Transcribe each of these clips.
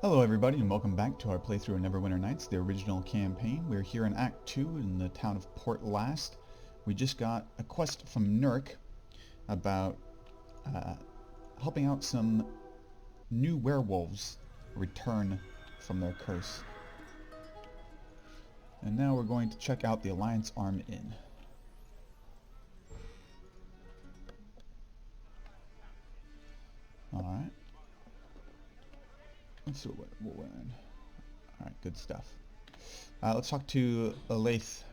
Hello everybody and welcome back to our playthrough of Neverwinter Nights, the original campaign. We're here in Act 2 in the town of Port Last. We just got a quest from Nurk about helping out some new werewolves return from their curse. And now we're going to check out the Alliance Arm Inn. Alright. Let's see what we're in. Alright, good stuff. Let's talk to Elaith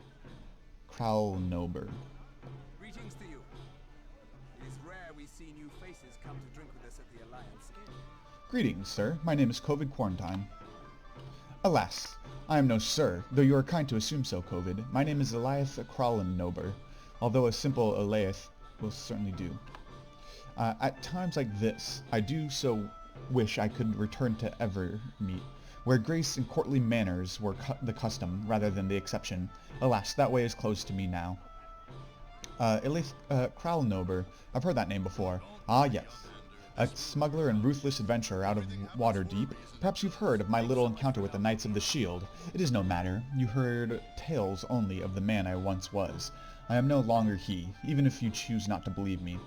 Kralnober. Greetings to you. It is rare we see new faces come to drink with us at the Alliance Inn. Greetings, sir. My name is COVID Quarantine. Alas, I am no sir, though you are kind to assume so, COVID. My name is Elaith Kralnober, although a simple Elaith will certainly do. At times like this, I do so wish I could return to Evermeet, where grace and courtly manners were the custom rather than the exception. Alas, that way is closed to me now. Elaith Kralnober, I've heard that name before. Ah, yes. A smuggler and ruthless adventurer out of Waterdeep. Perhaps you've heard of my little encounter with the Knights of the Shield. It is no matter. You heard tales only of the man I once was. I am no longer he, even if you choose not to believe me.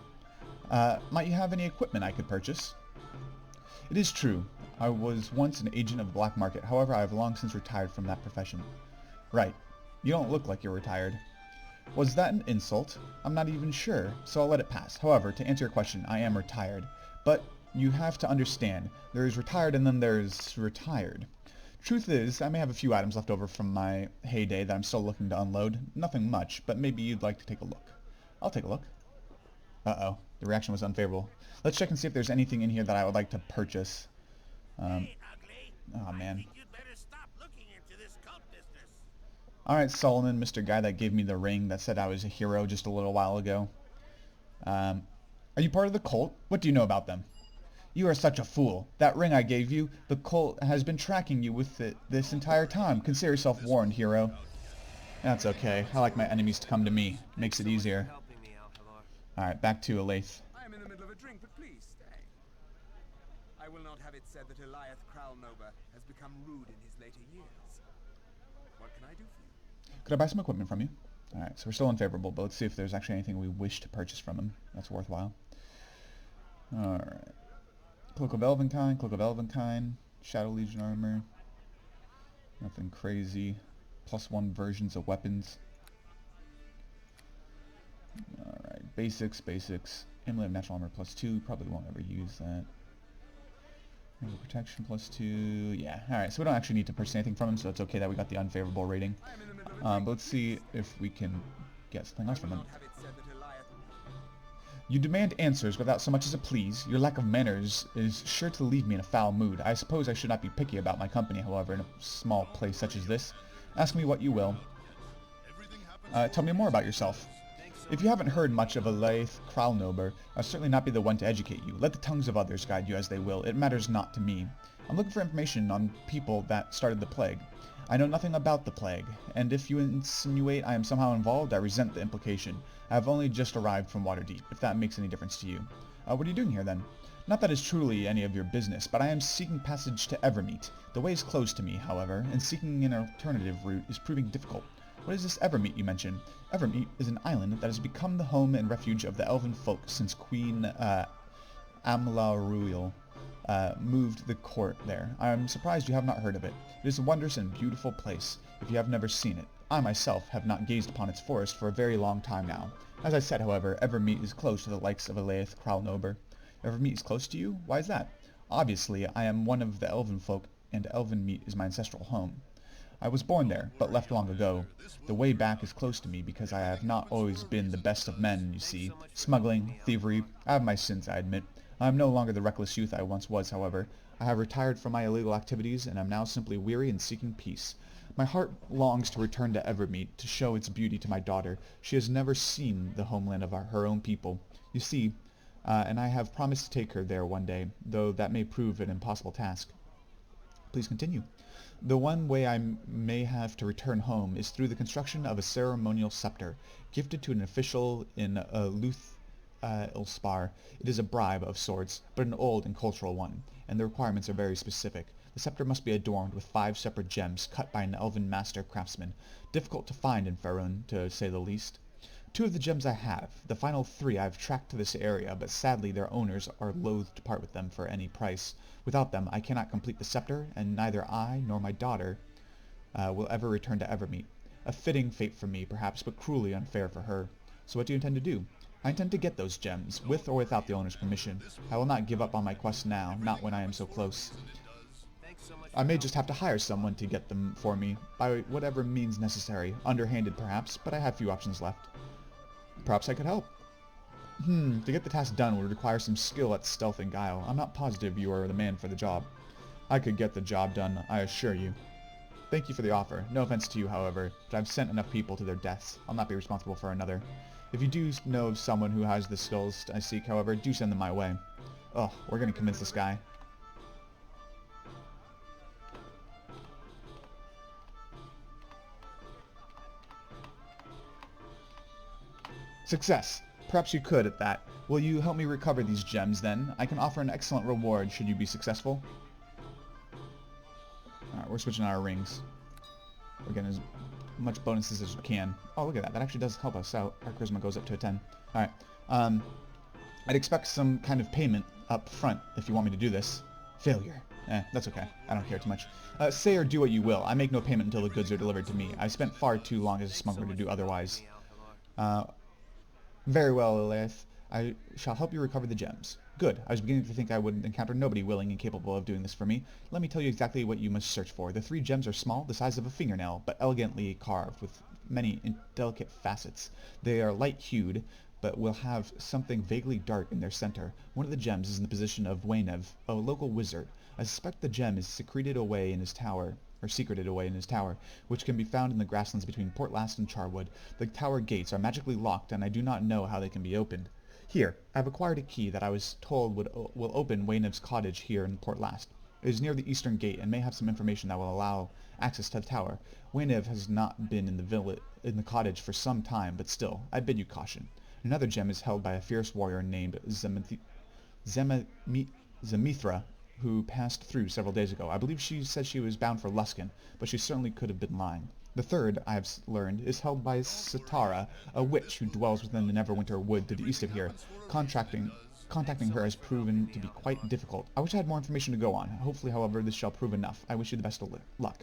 Might you have any equipment I could purchase? It is true. I was once an agent of the black market. However, I have long since retired from that profession. Right. You don't look like you're retired. Was that an insult? I'm not even sure, so I'll let it pass. However, to answer your question, I am retired. But you have to understand, there is retired and then there's retired. Truth is, I may have a few items left over from my heyday that I'm still looking to unload. Nothing much, but maybe you'd like to take a look. I'll take a look. Uh-oh. The reaction was unfavorable. Let's check and see if there's anything in here that I would like to purchase. Hey, ugly. Oh man. I think you'd better stop looking into this cult business. Alright, Solomon, Mr. Guy that gave me the ring that said I was a hero just a little while ago. Are you part of the cult? What do you know about them? You are such a fool. That ring I gave you, the cult has been tracking you with it this entire time. Consider yourself warned, hero. That's okay. I like my enemies to come to me. Makes it easier. Alright, back to Elaith. I am in the middle of a drink, but please stay. I will not have it said that Elaith Kralnober has become rude in his later years. What can I do for you? Could I buy some equipment from you? Alright, so we're still unfavorable, but let's see if there's actually anything we wish to purchase from him. That's worthwhile. Alright. Cloak of Elvenkind, Shadow Legion armor. Nothing crazy. +1 versions of weapons. Alright, basics. Amulet of Natural Armor +2, probably won't ever use that. Maybe Protection +2, yeah. Alright, so we don't actually need to purchase anything from him, so it's okay that we got the unfavorable rating. But let's see if we can get something else from him. You demand answers without so much as a please. Your lack of manners is sure to leave me in a foul mood. I suppose I should not be picky about my company, however, in a small place such as this. Ask me what you will. Tell me more about yourself. If you haven't heard much of Elaith Kralnober, I'll certainly not be the one to educate you. Let the tongues of others guide you as they will. It matters not to me. I'm looking for information on people that started the plague. I know nothing about the plague, and if you insinuate I am somehow involved, I resent the implication. I have only just arrived from Waterdeep, if that makes any difference to you. What are you doing here, then? Not that it's truly any of your business, but I am seeking passage to Evermeet. The way is closed to me, however, and seeking an alternative route is proving difficult. What is this Evermeet you mention? Evermeet is an island that has become the home and refuge of the elven folk since Queen Amlaruil moved the court there. I am surprised you have not heard of it. It is a wondrous and beautiful place, if you have never seen it. I myself have not gazed upon its forest for a very long time now. As I said, however, Evermeet is close to the likes of Elaith Kralnober. Evermeet is close to you? Why is that? Obviously, I am one of the elven folk, and Elvenmeet is my ancestral home. I was born there, but left long ago. The way back is close to me because I have not always been the best of men, you see. Smuggling, thievery, I have my sins, I admit. I am no longer the reckless youth I once was, however. I have retired from my illegal activities and am now simply weary and seeking peace. My heart longs to return to Evermeet to show its beauty to my daughter. She has never seen the homeland of her own people. You see, and I have promised to take her there one day, though that may prove an impossible task. Please continue. The one way I may have to return home is through the construction of a ceremonial scepter, gifted to an official in Ilspar. It is a bribe of sorts, but an old and cultural one. and the requirements are very specific. The scepter must be adorned with 5 separate gems cut by an elven master craftsman. Difficult to find in Faerun, to say the least. 2 of the gems I have. The final 3 I have tracked to this area, but sadly their owners are loath to part with them for any price. Without them, I cannot complete the scepter, and neither I nor my daughter will ever return to Evermeet. A fitting fate for me, perhaps, but cruelly unfair for her. So what do you intend to do? I intend to get those gems, with or without the owner's permission. I will not give up on my quest now, not when I am so close. I may just have to hire someone to get them for me, by whatever means necessary. Underhanded, perhaps, but I have few options left. Perhaps I could help. To get the task done would require some skill at stealth and guile. I'm not positive you are the man for the job. I could get the job done, I assure you. Thank you for the offer. No offense to you, however, but I've sent enough people to their deaths. I'll not be responsible for another. If you do know of someone who has the skills I seek, however, do send them my way. Oh, we're gonna convince this guy. Success. Perhaps you could at that. Will you help me recover these gems, then? I can offer an excellent reward should you be successful. Alright, we're switching our rings. We're getting as much bonuses as we can. Oh, look at that. That actually does help us out. Our charisma goes up to a 10. Alright. I'd expect some kind of payment up front if you want me to do this. Failure. That's okay. I don't care too much. Say or do what you will. I make no payment until the goods are delivered to me. I've spent far too long as a smuggler to do otherwise. Very well, Lilith. I shall help you recover the gems. Good. I was beginning to think I would encounter nobody willing and capable of doing this for me. Let me tell you exactly what you must search for. The 3 gems are small, the size of a fingernail, but elegantly carved with many delicate facets. They are light-hued, but will have something vaguely dark in their center. One of the gems is in the position of Waynev, a local wizard. I suspect the gem is secreted away in his tower, which can be found in the grasslands between Portlast and Charwood. The tower gates are magically locked, and I do not know how they can be opened. Here, I have acquired a key that I was told will open Waynev's cottage here in Portlast. It is near the eastern gate, and may have some information that will allow access to the tower. Waynev has not been in the cottage for some time, but still, I bid you caution. Another gem is held by a fierce warrior named Zemithra, who passed through several days ago. I believe she said she was bound for Luskan, but she certainly could have been lying. The third, I have learned, is held by Satara, a witch who dwells within the Neverwinter wood to the east of here. Contacting her has proven to be quite difficult. I wish I had more information to go on. Hopefully, however, this shall prove enough. I wish you the best of luck.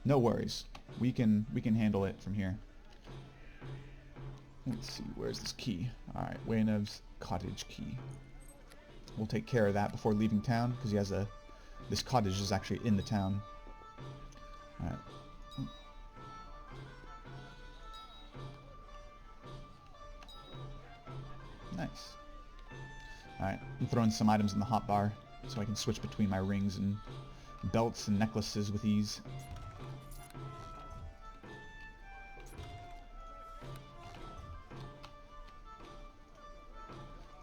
No worries. We can handle it from here. Let's see, where's this key? Alright, Waynev's cottage key. We'll take care of that before leaving town, because he has this cottage is actually in the town. Alright. Nice. Alright, I'm throwing some items in the hotbar so I can switch between my rings and belts and necklaces with ease.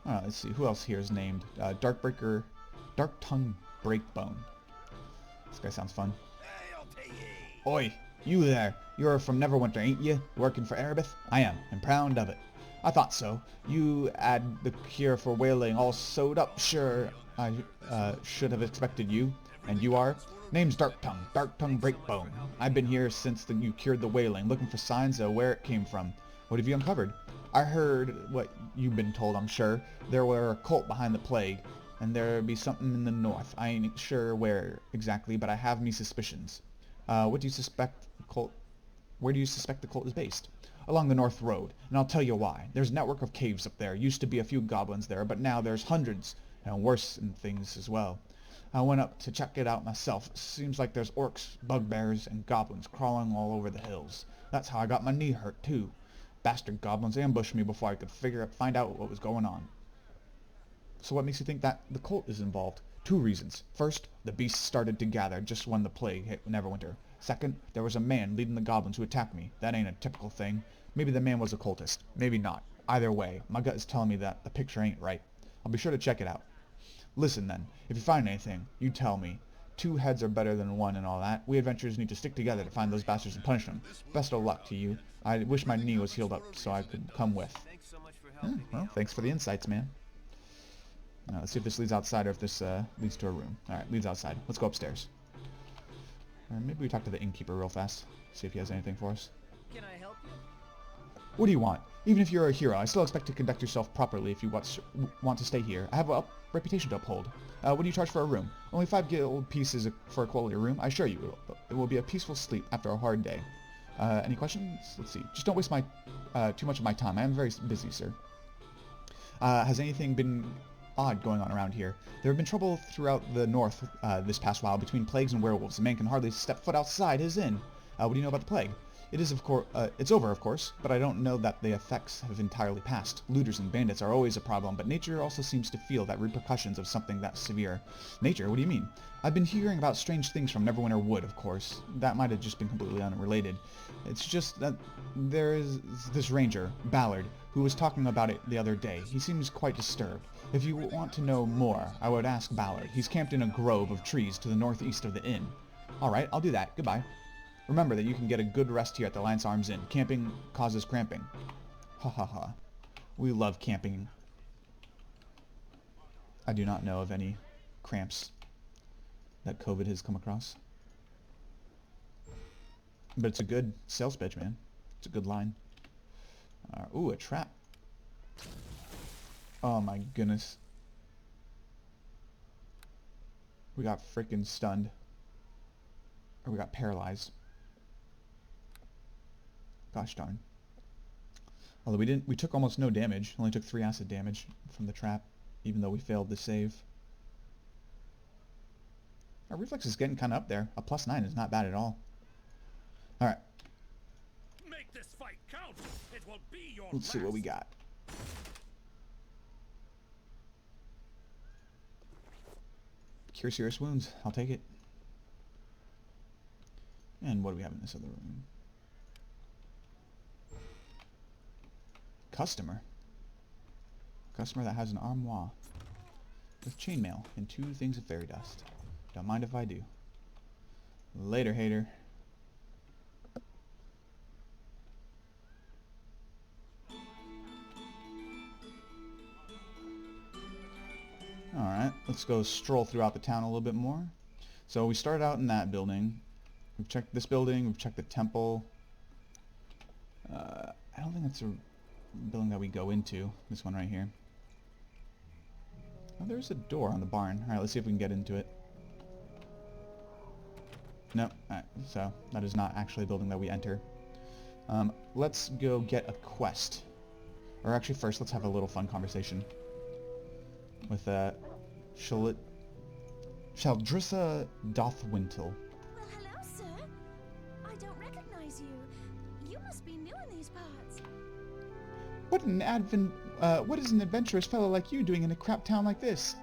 Alright, let's see, who else here is named? Dark-Tongue Breakbone. This guy sounds fun. Oi, you there. You're from Neverwinter, ain't you? Working for Erebeth? I am, and proud of it. I thought so. You had the cure for whaling all sewed up. Sure, I should have expected you. And you are? Name's Dark-Tongue Breakbone. I've been here since you cured the whaling, looking for signs of where it came from. What have you uncovered? I heard what you've been told, I'm sure. There were a cult behind the plague, and there be something in the north. I ain't sure where exactly, but I have me suspicions. What do you suspect the cult? Where do you suspect the cult is based? Along the North Road, and I'll tell you why. There's a network of caves up there. Used to be a few goblins there, but now there's hundreds, and worse in things as well. I went up to check it out myself. Seems like there's orcs, bugbears, and goblins crawling all over the hills. That's how I got my knee hurt, too. Bastard goblins ambushed me before I could find out what was going on. So what makes you think that the cult is involved? 2 reasons. First, the beasts started to gather just when the plague hit Neverwinter. Second, there was a man leading the goblins who attacked me. That ain't a typical thing. Maybe the man was a cultist. Maybe not. Either way, my gut is telling me that the picture ain't right. I'll be sure to check it out. Listen then, if you find anything, you tell me. 2 heads are better than 1 and all that. We adventurers need to stick together to find those bastards and punish them. Best of luck to you. I wish my knee was healed up so I could come with. Well, thanks for the insights, man. Let's see if this leads outside or if this leads to a room. Alright, leads outside. Let's go upstairs. Or maybe we talk to the innkeeper real fast. See if he has anything for us. Can I help you? What do you want? Even if you're a hero, I still expect to conduct yourself properly if you want to stay here. I have a reputation to uphold. What do you charge for a room? Only 5 gold pieces for a quality room. I assure you, it will be a peaceful sleep after a hard day. Any questions? Let's see. Just don't waste my too much of my time. I am very busy, sir. Has anything been odd going on around here? There have been trouble throughout the north this past while between plagues and werewolves. A man can hardly step foot outside his inn. What do you know about the plague? It is, of course, it's over, of course, but I don't know that the effects have entirely passed. Looters and bandits are always a problem, but nature also seems to feel that repercussions of something that severe. Nature? What do you mean? I've been hearing about strange things from Neverwinter Wood, of course. That might have just been completely unrelated. It's just that there is this ranger, Ballard, who was talking about it the other day. He seems quite disturbed. If you want to know more, I would ask Ballard. He's camped in a grove of trees to the northeast of the inn. Alright, I'll do that. Goodbye. Remember that you can get a good rest here at the Lance Arms Inn. Camping causes cramping. Ha ha ha. We love camping. I do not know of any cramps that COVID has come across. But it's a good sales pitch, man. It's a good line. Ooh, a trap. Oh my goodness. We got freaking stunned. Or we got paralyzed. Gosh darn. Although we took almost no damage. Only took 3 acid damage from the trap, even though we failed to save. Our reflex is getting kind of up there. A +9 is not bad at all. Alright. Make this fight count. It will be your Let's see what we got. Cure serious wounds. I'll take it. And what do we have in this other room? Customer. Customer that has an armoire with chainmail and 2 things of fairy dust. Don't mind if I do. Later, hater. Alright, let's go stroll throughout the town a little bit more. So we started out in that building. We've checked this building, we've checked the temple. I don't think that's a building that we go into. This one right here. Oh, there's a door on the barn. Alright, let's see if we can get into it. No, alright, so that is not actually a building that we enter. Let's go get a quest. Or actually first, let's have a little fun conversation with Shaldrissa Dothwintle. Well, hello, sir. I don't recognize you. You must be new in these parts. What is an adventurous fellow like you doing in a crap town like this?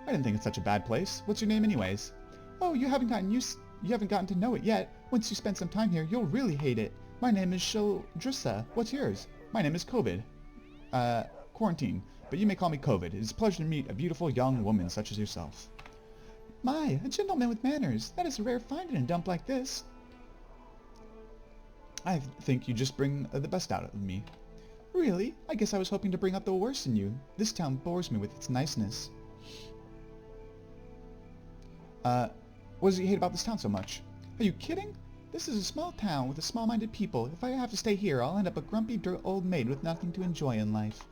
I didn't think it's such a bad place. What's your name anyways? Oh, you haven't gotten to know it yet. Once you spend some time here, you'll really hate it. My name is Shaldrissa. What's yours? My name is COVID. Quarantine. But you may call me COVID. It is a pleasure to meet a beautiful young woman such as yourself. My, a gentleman with manners. That is a rare find in a dump like this. I think you just bring the best out of me. Really? I guess I was hoping to bring out the worst in you. This town bores me with its niceness. What does you hate about this town so much? Are you kidding? This is a small town with a small-minded people. If I have to stay here, I'll end up a grumpy old maid with nothing to enjoy in life.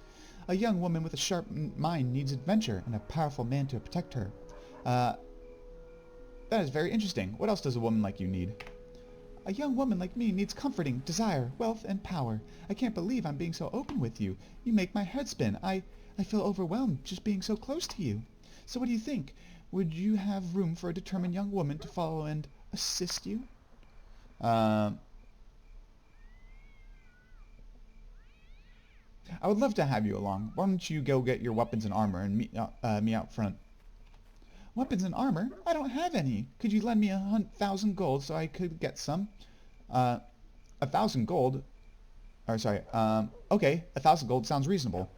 A young woman with a sharp mind needs adventure and a powerful man to protect her. That is very interesting. What else does a woman like you need? A young woman like me needs comforting, desire, wealth, and power. I can't believe I'm being so open with you. You make my head spin. I feel overwhelmed just being so close to you. So what do you think? Would you have room for a determined young woman to follow and assist you? I would love to have you along. Why don't you go get your weapons and armor and meet me out front? Weapons and armor? I don't have any. Could you lend me 1,000 gold so I could get some? 1,000 gold? Or sorry, okay, 1,000 gold sounds reasonable.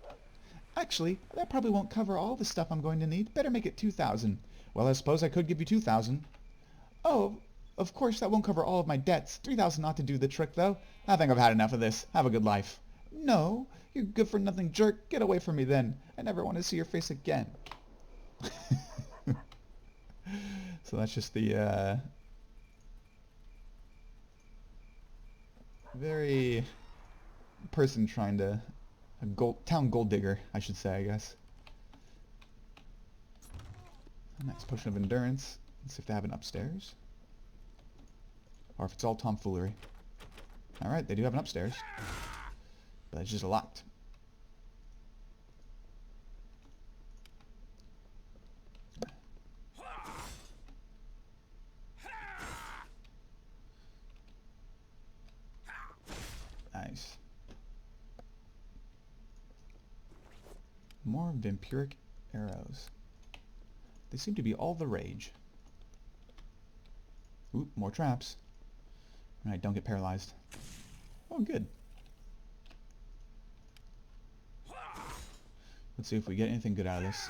Actually, that probably won't cover all the stuff I'm going to need. Better make it 2,000. Well, I suppose I could give you 2,000. Oh, of course that won't cover all of my debts. 3,000 ought to do the trick, though. I think I've had enough of this. Have a good life. No, you good-for-nothing jerk. Get away from me, then. I never want to see your face again. So that's just the very person trying to town gold digger, I should say, I guess. A nice potion of endurance. Let's see if they have an upstairs, or if it's all tomfoolery. All right, they do have an upstairs, but it's just locked. Nice. More vampiric arrows. They seem to be all the rage. Oop, more traps. Alright, don't get paralyzed. Oh, good. Let's see if we get anything good out of this.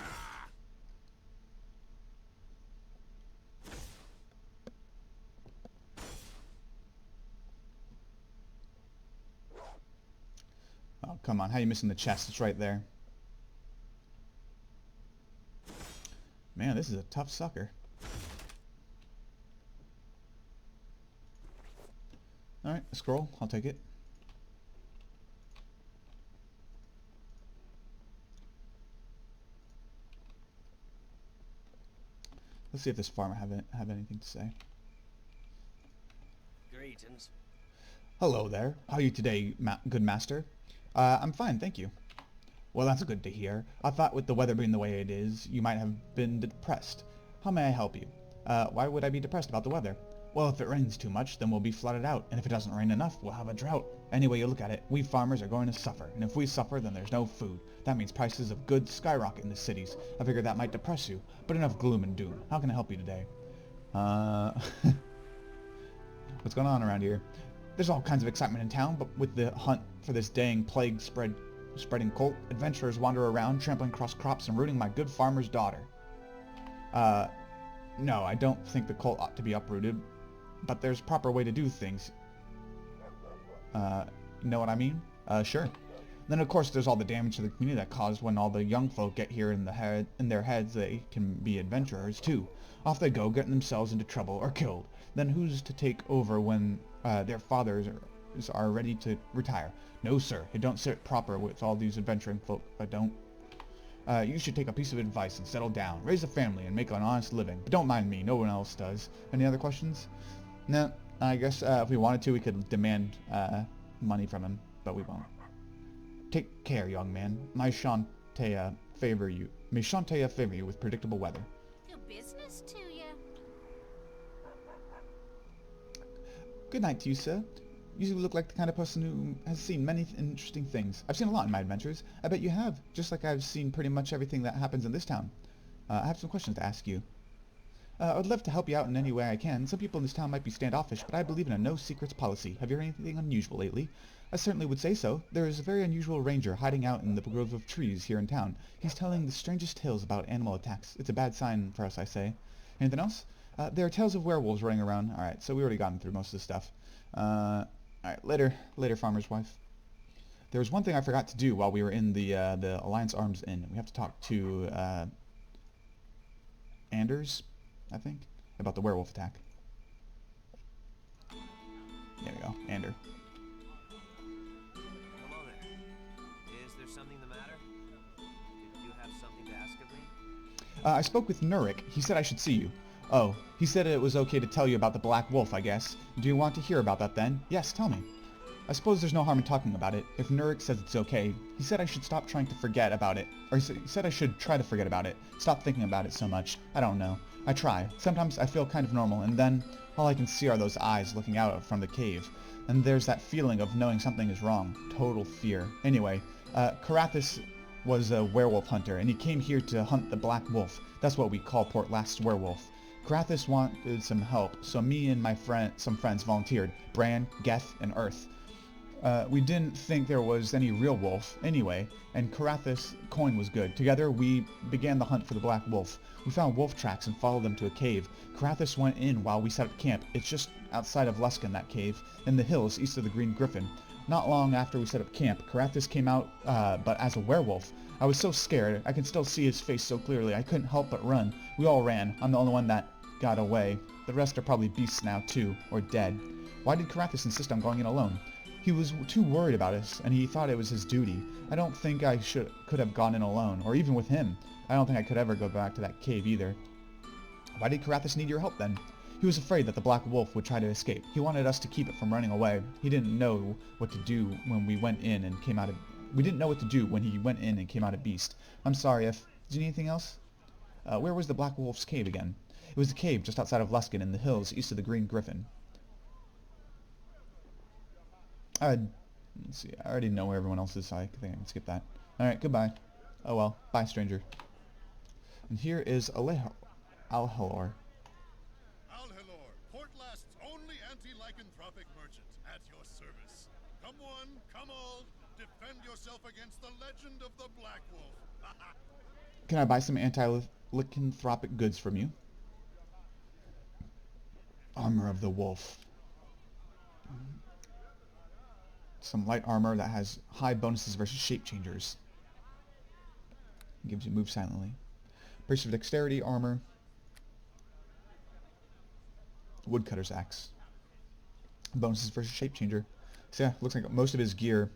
Oh, come on. How are you missing the chest? It's right there. Man, this is a tough sucker. Alright, a scroll. I'll take it. Let's see if this farmer have anything to say. Greetings. Hello there. How are you today, good master? I'm fine, thank you. Well, that's good to hear. I thought with the weather being the way it is, you might have been depressed. How may I help you? Why would I be depressed about the weather? Well, if it rains too much, then we'll be flooded out, and if it doesn't rain enough, we'll have a drought. Any way you look at it, we farmers are going to suffer, and if we suffer, then there's no food. That means prices of goods skyrocket in the cities. I figured that might depress you, but enough gloom and doom. How can I help you today? What's going on around here? There's all kinds of excitement in town, but with the hunt for this dang plague spreading cult, adventurers wander around, trampling across crops and rooting my good farmer's daughter. No, I don't think the cult ought to be uprooted, but there's a proper way to do things. You know what I mean? Sure. Then of course there's all the damage to the community that caused when all the young folk get here in their heads they can be adventurers too. Off they go, getting themselves into trouble or killed. Then who's to take over when their fathers are ready to retire? No sir, it don't sit proper with all these adventuring folk. I don't. You should take a piece of advice and settle down, raise a family, and make an honest living. But don't mind me, no one else does. Any other questions? No, I guess if we wanted to, we could demand money from him, but we won't. Take care, young man. May Shantea favor you. May Shantea favor you with predictable weather. Good business to you. Good night to you, sir. You look like the kind of person who has seen many interesting things. I've seen a lot in my adventures. I bet you have, just like I've seen pretty much everything that happens in this town. I have some questions to ask you. I would love to help you out in any way I can. Some people in this town might be standoffish, but I believe in a no-secrets policy. Have you heard anything unusual lately? I certainly would say so. There is a very unusual ranger hiding out in the grove of trees here in town. He's telling the strangest tales about animal attacks. It's a bad sign for us, I say. Anything else? There are tales of werewolves running around. Alright, so we already gotten through most of the stuff. Alright, later, farmer's wife. There was one thing I forgot to do while we were in the Alliance Arms Inn. We have to talk to Anders, I think, about the werewolf attack. There we go, Ander. Hello there. Is there something the matter? Did you have something to ask of me? I spoke with Nurik. He said I should see you. Oh, he said it was okay to tell you about the Black Wolf, I guess. Do you want to hear about that then? Yes, tell me. I suppose there's no harm in talking about it. If Nurik says it's okay, he said I should stop trying to forget about it. Or he said I should try to forget about it. Stop thinking about it so much. I don't know. I try. Sometimes I feel kind of normal, and then all I can see are those eyes looking out from the cave. And there's that feeling of knowing something is wrong. Total fear. Anyway, Karathis was a werewolf hunter, and he came here to hunt the Black Wolf. That's what we call Port Last's werewolf. Karathis wanted some help, so me and some friends volunteered. Bran, Geth, and Earth. We didn't think there was any real wolf anyway, and Karathis' coin was good. Together, we began the hunt for the Black Wolf. We found wolf tracks and followed them to a cave. Karathis went in while we set up camp. It's just outside of Luskan, that cave, in the hills east of the Green Griffin. Not long after we set up camp, Karathis came out, but as a werewolf. I was so scared. I can still see his face so clearly. I couldn't help but run. We all ran. I'm the only one that got away. The rest are probably beasts now, too, or dead. Why did Karathis insist on going in alone? He was too worried about us, and he thought it was his duty. I don't think I could have gone in alone, or even with him. I don't think I could ever go back to that cave either. Why did Karathis need your help then? He was afraid that the Black Wolf would try to escape. He wanted us to keep it from running away. He didn't know what to do when we went in and came out of... We didn't know what to do when he went in and came out a beast. I'm sorry if... Did you need anything else? Where was the Black Wolf's cave again? It was the cave just outside of Luskin in the hills east of the Green Griffin. Let's see. I already know where everyone else is, so I think I can skip that. Alright, goodbye. Oh well. Bye, stranger. And here is Alhelor. Alhelor, Portlast's only anti-lycanthropic merchant, at your service. Come one, come all, defend yourself against the legend of the Black Wolf. Can I buy some anti-lycanthropic goods from you? Armor of the Wolf. Some light armor that has high bonuses versus shape changers. Gives you move silently. Brace of dexterity armor. Woodcutter's axe. Bonuses versus shape changer. So yeah, looks like most of his gear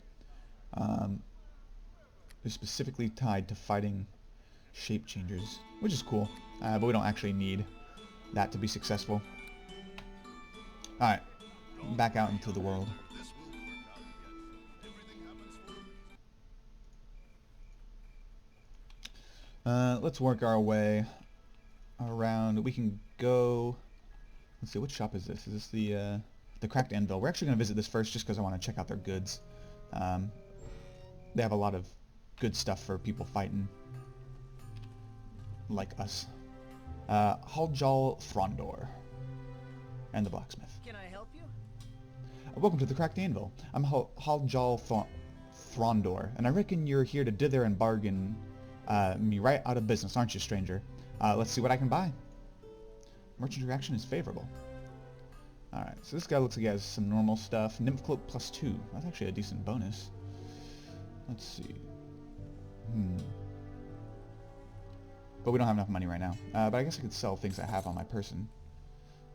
is specifically tied to fighting shape changers, which is cool. But we don't actually need that to be successful. Alright, back out into the world. This will work out yet. Everything happens for a reason. Let's work our way around. We can go... Let's see, what shop is this? Is this the Cracked Anvil? We're actually going to visit this first just because I want to check out their goods. They have a lot of good stuff for people fighting like us. Haljal Throndor and the blacksmith. Can I help you? Welcome to the Cracked Anvil. I'm Haljal Throndor, and I reckon you're here to dither and bargain me right out of business, aren't you, stranger? Let's see what I can buy. Merchant reaction is favorable. Alright, so this guy looks like he has some normal stuff. Nymph Cloak +2. That's actually a decent bonus. Let's see. But we don't have enough money right now. But I guess I could sell things I have on my person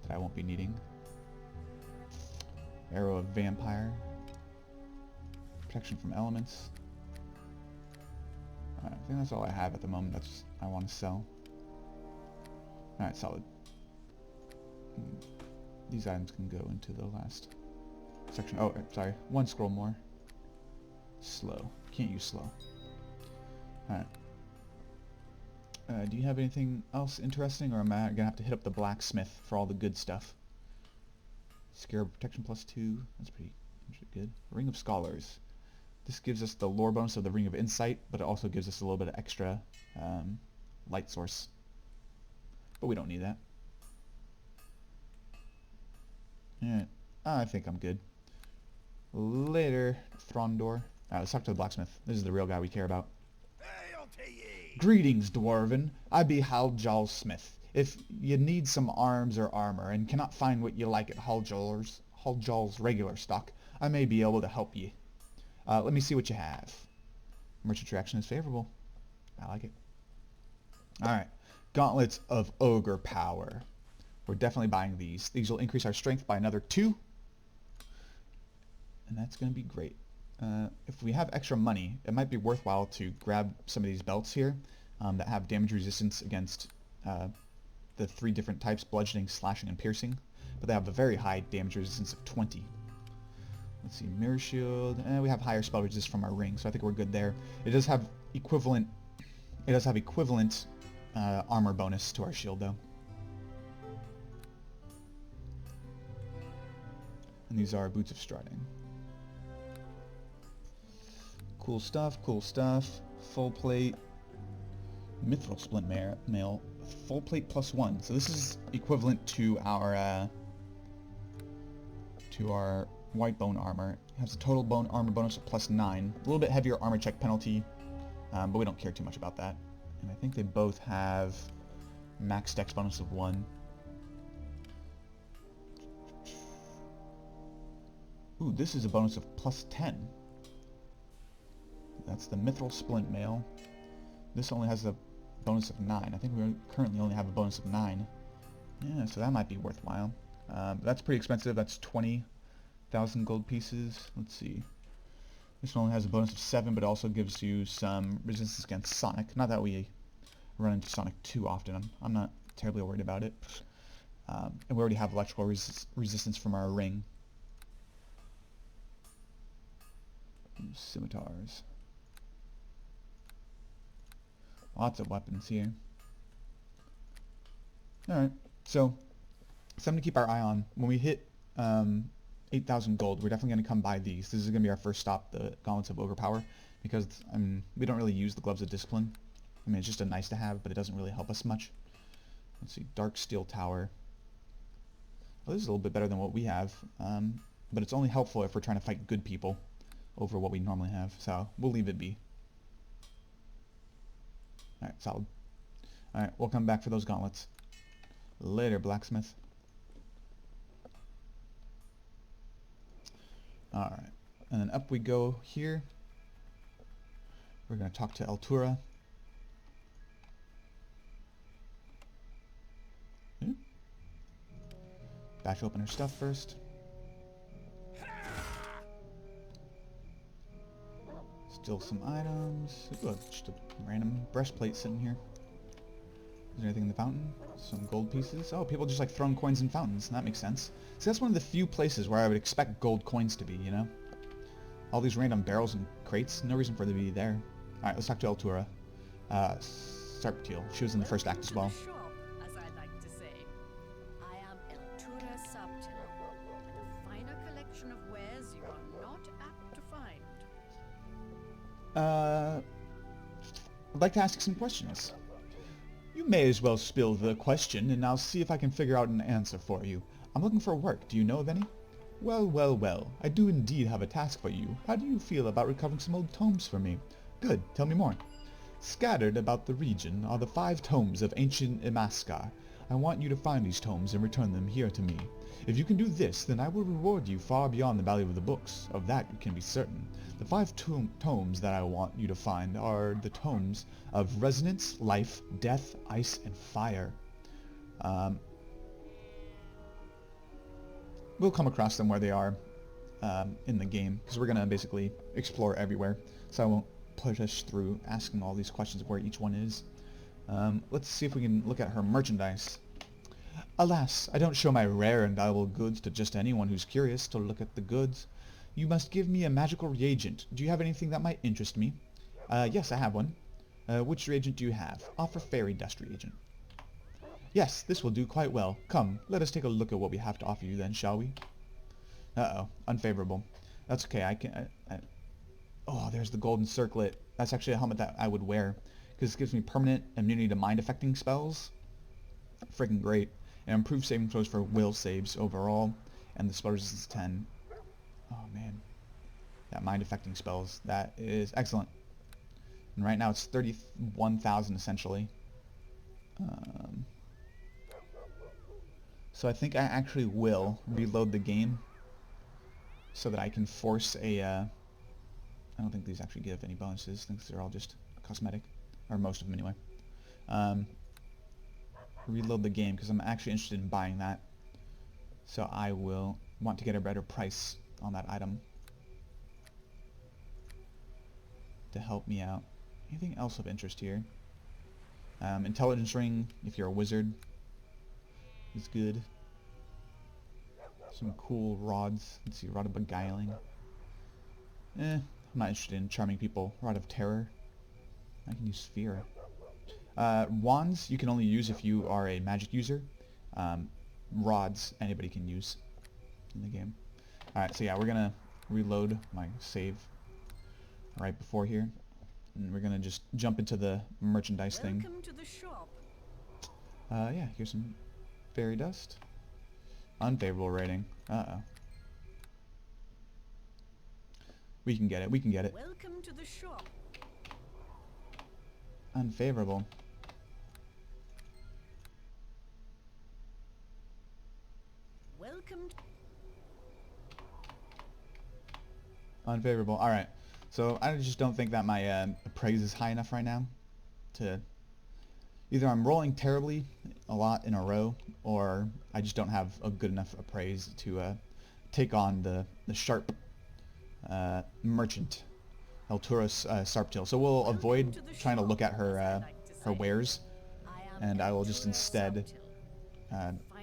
that I won't be needing. Arrow of Vampire. Protection from elements. I think that's all I have at the moment that's I want to sell. Alright, solid. These items can go into the last section. Oh, sorry. One scroll more. Slow. Can't use slow. Alright. Do you have anything else interesting, or am I going to have to hit up the blacksmith for all the good stuff? Scarab protection +2. That's pretty good. Ring of Scholars. This gives us the lore bonus of the Ring of Insight, but it also gives us a little bit of extra light source. But we don't need that. Alright. I think I'm good. Later, Throndor. Let's talk to the blacksmith. This is the real guy we care about. Greetings, Dwarven. I be Haljal Smith. If you need some arms or armor and cannot find what you like at Haljal's regular stock, I may be able to help you. Let me see what you have. Merchant reaction is favorable. I like it. Alright. Gauntlets of Ogre Power. We're definitely buying these. These will increase our strength by another 2. And that's going to be great. If we have extra money, it might be worthwhile to grab some of these belts here that have damage resistance against the 3 different types, bludgeoning, slashing, and piercing. But they have a very high damage resistance of 20. Let's see, Mirror Shield. We have higher spell resist from our ring, so I think we're good there. It does have equivalent armor bonus to our shield, though. And these are Boots of Striding. Cool stuff, cool stuff. Full plate. Mithril Splint Mail. Full plate +1. So this is equivalent to our white bone armor. It has a total bone armor bonus of +9. A little bit heavier armor check penalty, but we don't care too much about that. And I think they both have max dex bonus of 1. Ooh, this is a bonus of +10. That's the Mithril Splint Mail. This only has a bonus of 9. I think we currently only have a bonus of 9. Yeah, so that might be worthwhile. That's pretty expensive. That's 20,000 gold pieces. Let's see. This one only has a bonus of 7, but also gives you some resistance against Sonic. Not that we run into Sonic too often. I'm not terribly worried about it. And we already have electrical resistance from our ring. Scimitars. Lots of weapons here. Alright, so something to keep our eye on. When we hit 8,000 gold, we're definitely going to come by these. This is going to be our first stop, the Gauntlets of Overpower, because we don't really use the Gloves of Discipline. I mean, it's just a nice to have, but it doesn't really help us much. Let's see, Dark Steel Tower. Well, this is a little bit better than what we have, but it's only helpful if we're trying to fight good people over what we normally have, so we'll leave it be. Alright, solid. Alright, we'll come back for those gauntlets. Later, blacksmith. Alright, and then up we go here. We're going to talk to Eltura. Bash open her stuff first. Still some items. Ooh, just a random breastplate sitting here. Is there anything in the fountain? Some gold pieces. Oh, people just like throwing coins in fountains. That makes sense. See, that's one of the few places where I would expect gold coins to be, you know? All these random barrels and crates. No reason for them to be there. Alright, let's talk to Eltura. Sarptil. She was in the first act as well. Shop, as I like to say. I am Eltura Sarptil, and a finer collection of wares you are not apt to find. I'd like to ask some questions. You may as well spill the question, and I'll see if I can figure out an answer for you. I'm looking for work. Do you know of any? Well, well, well. I do indeed have a task for you. How do you feel about recovering some old tomes for me? Good. Tell me more. Scattered about the region are the 5 tomes of ancient Imaskar. I want you to find these tomes and return them here to me. If you can do this, then I will reward you far beyond the value of the books. Of that you can be certain. The 5 tomes that I want you to find are the tomes of Resonance, Life, Death, Ice, and Fire. We'll come across them where they are in the game, because we're going to basically explore everywhere. So I won't push us through asking all these questions of where each one is. Let's see if we can look at her merchandise. Alas, I don't show my rare and valuable goods to just anyone who's curious to look at the goods. You must give me a magical reagent. Do you have anything that might interest me? Yes, I have one. Which reagent do you have? Offer fairy dust reagent. Yes, this will do quite well. Come, let us take a look at what we have to offer you then, shall we? Uh-oh, unfavorable. That's okay, I can... Oh, there's the golden circlet. That's actually a helmet that I would wear, because it gives me permanent immunity to mind-affecting spells. Freaking great. And improved saving throws for will saves overall, and the spell resistance 10. Oh man, that mind-affecting spells, that is excellent. And right now it's 31,000 essentially. So I think I actually will reload the game so that I can force a... I don't think these actually give any bonuses. I think they're all just cosmetic, or most of them anyway. Reload the game because I'm actually interested in buying that. So I will want to get a better price on that item to help me out. Anything else of interest here? Intelligence ring, if you're a wizard, is good. Some cool rods. Let's see, rod of beguiling. I'm not interested in charming people. Rod of terror. I can use sphere. Wands you can only use if you are a magic user. Rods anybody can use in the game. Alright, so yeah, we're gonna reload my save right before here. And we're gonna just jump into the merchandise thing. Welcome to the shop. Yeah, here's some fairy dust. Unfavorable rating. Uh-oh. We can get it, we can get it. Welcome to the shop. Unfavorable. Welcome. Unfavorable. Alright. So I just don't think that my appraise is high enough right now to... Either I'm rolling terribly a lot in a row, or I just don't have a good enough appraise to take on the sharp merchant, Elturos Sarptil. So we'll avoid trying to look at her her wares, and I will just instead,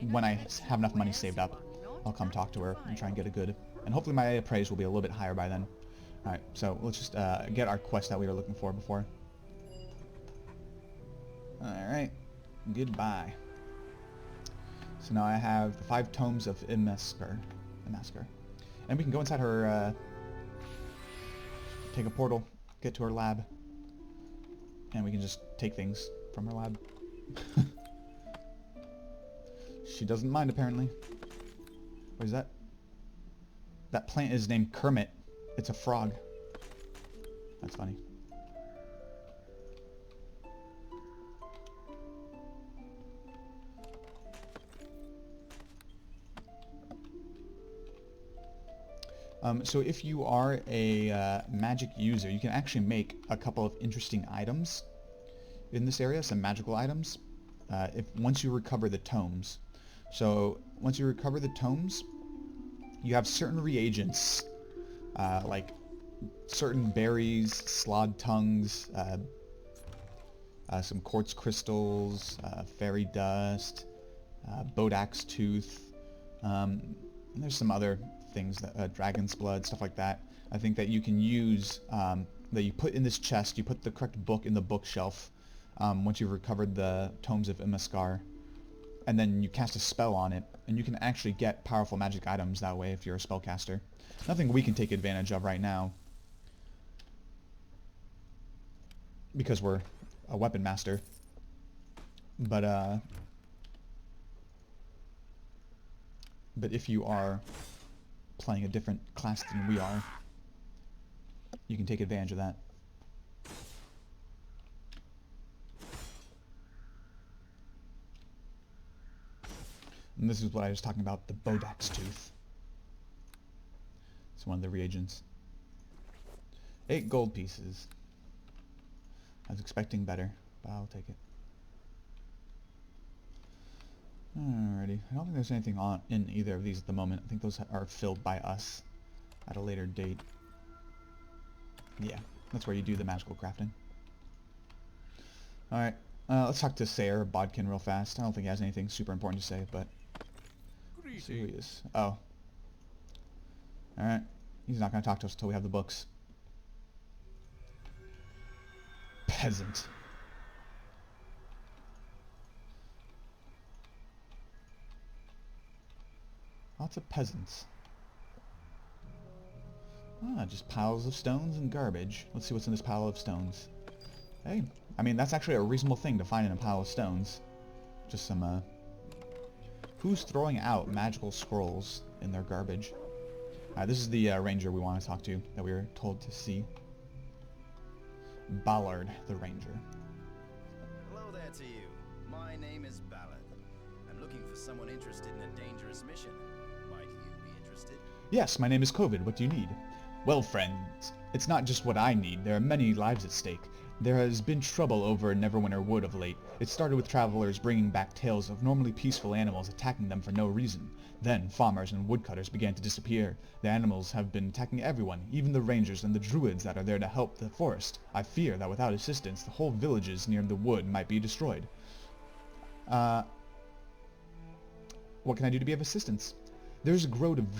when I have enough money saved up, I'll come talk to her and try and get a good... And hopefully my appraise will be a little bit higher by then. Alright, so let's just get our quest that we were looking for before. Alright, goodbye. So now I have the 5 tomes of Imaskar. And we can go inside her, take a portal, get to her lab, and we can just take things from her lab. She doesn't mind, apparently. What is that? That plant is named Kermit. It's a frog. That's funny. So if you are a magic user, you can actually make a couple of interesting items in this area, some magical items, once you recover the tomes. So once you recover the tomes, you have certain reagents, like certain berries, slod tongues, some quartz crystals, fairy dust, bodax tooth, and there's some other things, that dragon's blood, stuff like that. I think that you can use, that you put in this chest, you put the correct book in the bookshelf once you've recovered the tomes of Imaskar, and then you cast a spell on it, and you can actually get powerful magic items that way if you're a spellcaster. Nothing we can take advantage of right now, because we're a weapon master, but if you are playing a different class than we are, you can take advantage of that. And this is what I was talking about, the bodax tooth. It's one of the reagents. 8 gold pieces. I was expecting better, but I'll take it. Alrighty. I don't think there's anything in either of these at the moment. I think those are filled by us at a later date. Yeah, that's where you do the magical crafting. Alright, let's talk to Sayer Bodkin real fast. I don't think he has anything super important to say, but... Let's see who he is. Oh. Alright. He's not going to talk to us until we have the books. Peasant. Lots of peasants. Ah, just piles of stones and garbage. Let's see what's in this pile of stones. Hey, I mean, that's actually a reasonable thing to find in a pile of stones. Just some, Who's throwing out magical scrolls in their garbage? This is the ranger we want to talk to, that we were told to see. Ballard, the ranger. Hello there to you. My name is Ballard. I'm looking for someone interested in a dangerous mission. Might you be interested? Yes, my name is Covid. What do you need? Well, friends, it's not just what I need. There are many lives at stake. There has been trouble over Neverwinter Wood of late. It started with travelers bringing back tales of normally peaceful animals attacking them for no reason. Then, farmers and woodcutters began to disappear. The animals have been attacking everyone, even the rangers and the druids that are there to help the forest. I fear that without assistance, the whole villages near the wood might be destroyed. What can I do to be of assistance? There's a grove of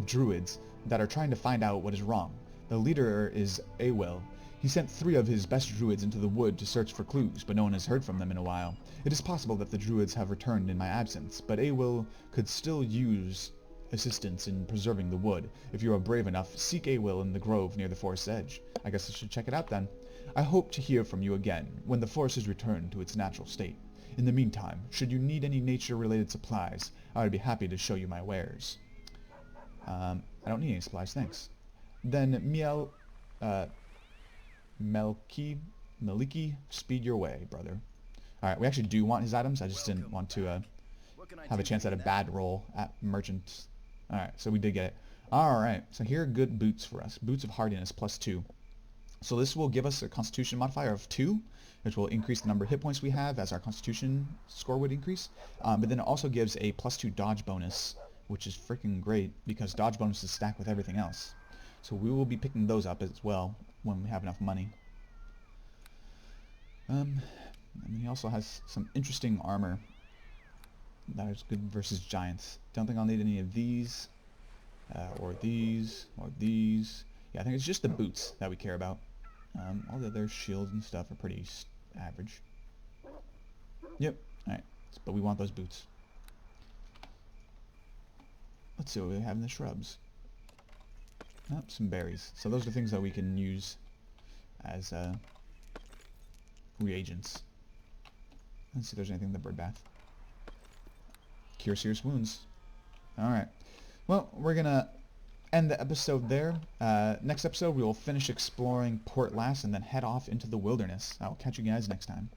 druids that are trying to find out what is wrong. The leader is Awil. He sent 3 of his best druids into the wood to search for clues, but no one has heard from them in a while. It is possible that the druids have returned in my absence, but Awil could still use assistance in preserving the wood. If you are brave enough, seek Awil in the grove near the forest's edge. I guess I should check it out then. I hope to hear from you again, when the forest is returned to its natural state. In the meantime, should you need any nature-related supplies, I would be happy to show you my wares. I don't need any supplies, thanks. Then Maliki, speed your way, brother. Alright, we actually do want his items. I just didn't want to have a chance at a bad roll at merchant Alright, so we did get it. Alright, so here are good boots for us. Boots of hardiness, +2. So this will give us a constitution modifier of 2, which will increase the number of hit points we have as our constitution score would increase. But then it also gives a +2 dodge bonus, which is freaking great because dodge bonuses stack with everything else. So we will be picking those up as well when we have enough money. And he also has some interesting armor that is good versus giants. Don't think I'll need any of these, or these, or these. Yeah, I think it's just the boots that we care about. All the other shields and stuff are pretty average. Yep, alright, but we want those boots. Let's see what we have in the shrubs. Oh, some berries. So those are things that we can use as reagents. Let's see if there's anything in the bird bath. Cure serious wounds. Alright. Well, we're gonna end the episode there. Next episode we will finish exploring Port Lass and then head off into the wilderness. I'll catch you guys next time.